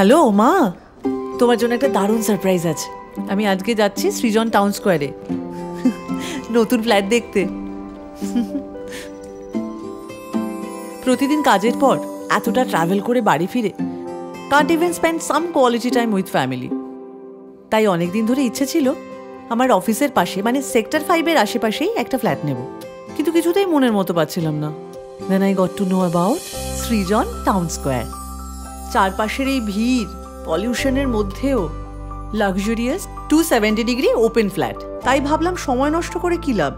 Hello মা, তোমার জন্য একটা দারুণ সারপ্রাইজ আছে। আমি আজকে যাচ্ছি সৃজন টাউন স্কোয়ারে নতুন ফ্ল্যাট দেখতে। প্রতিদিন কাজের পর এতটা ট্রাভেল করে বাড়ি ফিরে Kant even spend some quality time with family. তাই অনেকদিন ধরে ইচ্ছে ছিল আমার অফিসের পাশে মানে সেক্টর 5-এর আশেপাশেই একটা ফ্ল্যাট নেব, কিন্তু কিছুতেই মনের মতো পাচ্ছিলাম না। Then I got to know about Srijan town square. চারপাশের এই ভিড়, পলিউশনের মধ্যেও লাক্সারিয়াস 270 ডিগ্রি ওপেন ফ্ল্যাট। তাই ভাবলাম সময় নষ্ট করে কি লাভ,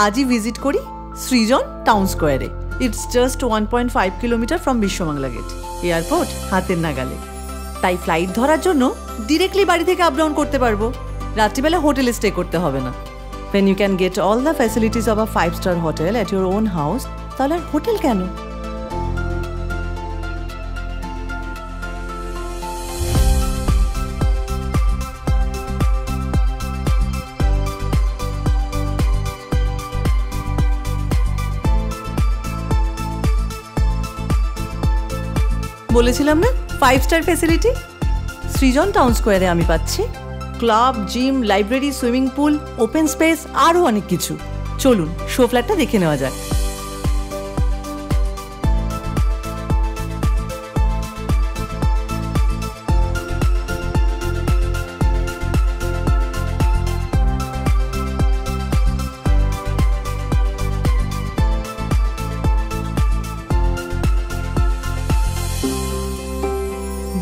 আজই ভিজিট করি সৃজন টাউন স্কোয়ারে। It's just 1.5 kilometre from Biswa Bangla gate, airport হাতের নাগালে। তাই ফ্লাইট ধরার জন্য ডিরেক্টলি বাড়ি থেকে আপ ডাউন করতে পারবো, রাত্রিবেলা হোটেলে স্টে করতে হবে না। When you can get all the facilities of a 5-star hotel at your own house, তাহলে আর হোটেল কেন? বলেছিলাম না 5-স্টার ফ্যাসিলিটি সৃজন টাউন স্কোয়ারে আমি পাচ্ছি। Club, gym, library, swimming pool, open space, আরও অনেক কিছু। চলুন শো ফ্ল্যাটটা দেখে নেওয়া যাক।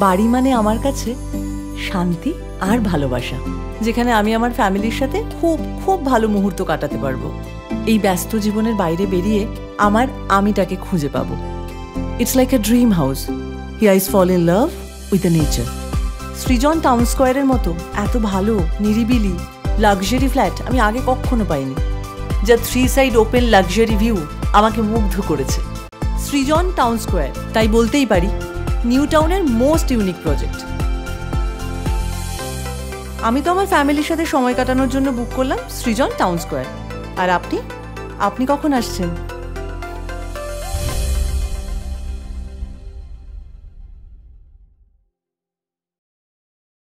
বাড়ি মানে আমার কাছে শান্তি আর ভালোবাসা, যেখানে আমি আমার ফ্যামিলির সাথে খুব খুব ভালো মুহূর্ত কাটাতে পারবো। এই ব্যস্ত জীবনের বাইরে বেরিয়ে আমার আমিটাকে খুঁজে পাবো। It's like a dream house. Here is fall in love with the nature. Srijan town স্কোয়ারের মতো এত ভালো নিরিবিলি লাক্সারি ফ্ল্যাট আমি আগে কখনো পাইনি। যা 3 সাইড ওপেন লাক্সারি ভিউ আমাকে মুগ্ধ করেছে। সৃজন টাউন স্কোয়ার, তাই বলতেই পারি নিউ টাউনের মোস্ট ইউনিক প্রজেক্ট। আমি তো আমার ফ্যামিলির সাথে সময় কাটানোর জন্য বুক করলাম সৃজন টাউন স্কোয়ার। আর আপনি কখন আসছেন?